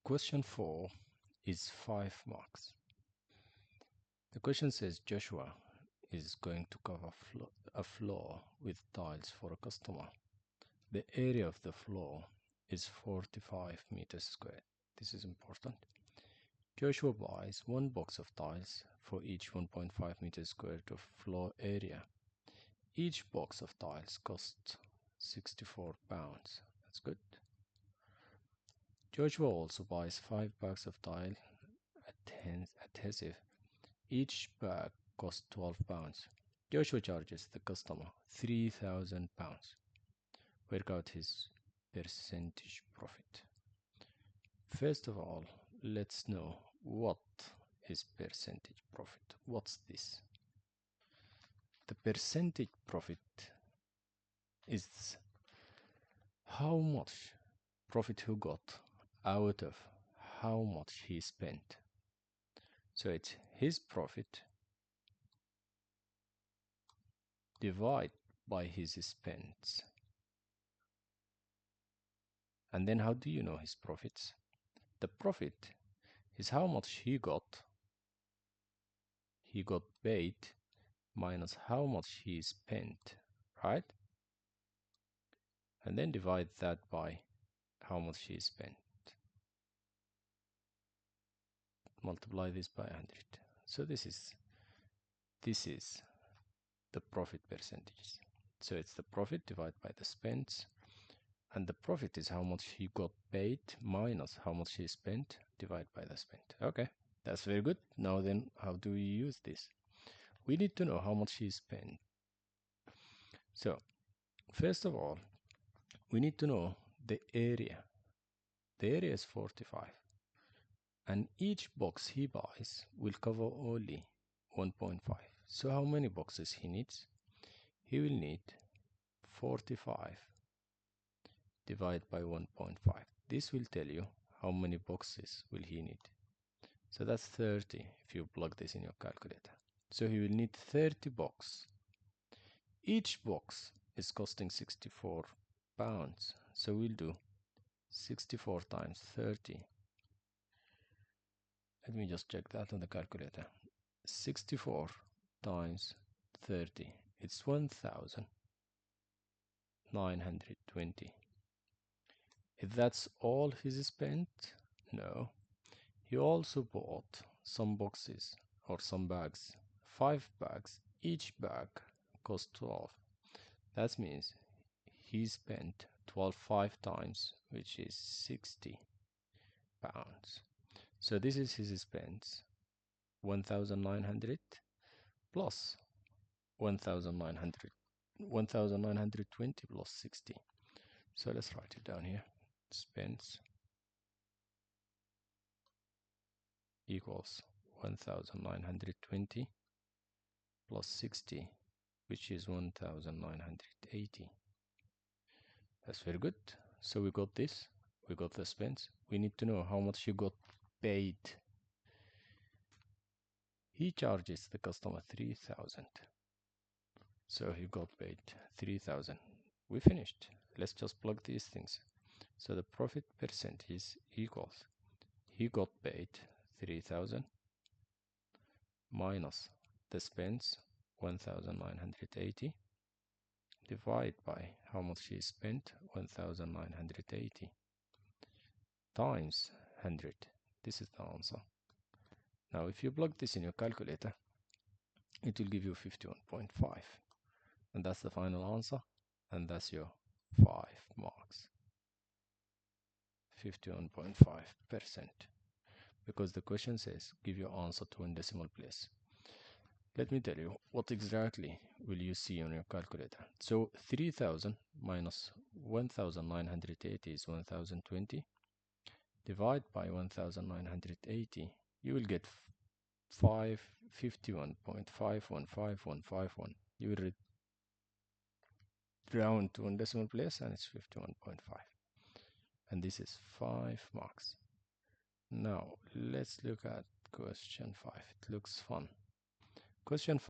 Question 4 is 5 marks. The question says Joshua is going to cover a floor with tiles for a customer. The area of the floor is 45 meters squared. This is important. Joshua buys one box of tiles for each 1.5 meters squared of floor area. Each box of tiles costs £64. That's good. Joshua also buys 5 bags of tile adhesive. Each bag costs £12. Joshua charges the customer £3,000. Work out his percentage profit. First of all, let's know what is percentage profit. What's this? The percentage profit is how much profit he got out of how much he spent. So it's his profit divided by his expense. And then how do you know his profits? The profit is how much he got paid minus how much he spent, right? And then divide that by how much he spent. Multiply this by 100. So this is the profit percentage. So it's the profit divided by the spends, and the profit is how much he got paid minus how much he spent divided by the spent. Okay, that's very good. Now then, how do we use this? We need to know how much he spent. So first of all, we need to know the area. The area is 45, and each box he buys will cover only 1.5. So how many boxes he needs? He will need 45 divided by 1.5. This will tell you how many boxes will he need. So that's 30 if you plug this in your calculator. So he will need 30 boxes. Each box is costing £64. So we'll do 64 times 30. Let me just check that on the calculator. 64 times 30. It's 1,920. If that's all he's spent? No. He also bought some boxes or some bags. 5 bags. Each bag cost 12. That means he spent 12 5 times, which is £60. So this is his expense, 1,900 plus 1,920 plus 60. So let's write it down here. Expense equals 1,920 plus 60, which is 1,980. That's very good. So we got this. We got the expense. We need to know how much you got paid. He charges the customer 3,000. So he got paid 3,000. We finished. Let's just plug these things. So the profit percentage equals he got paid 3,000 minus the expense 1,980 divided by how much he spent 1,980 times 100. This is the answer. Now if you plug this in your calculator, it will give you 51.5, and that's the final answer, and that's your 5 marks. 51.5%, because the question says give your answer to one decimal place. Let me tell you what exactly will you see on your calculator. So 3,000 minus 1,980 is 1,020. Divide by 1,980, you will get 51.515151. You will round to one decimal place, and it's 51.5. And this is 5 marks. Now let's look at question 5. It looks fun. Question 5.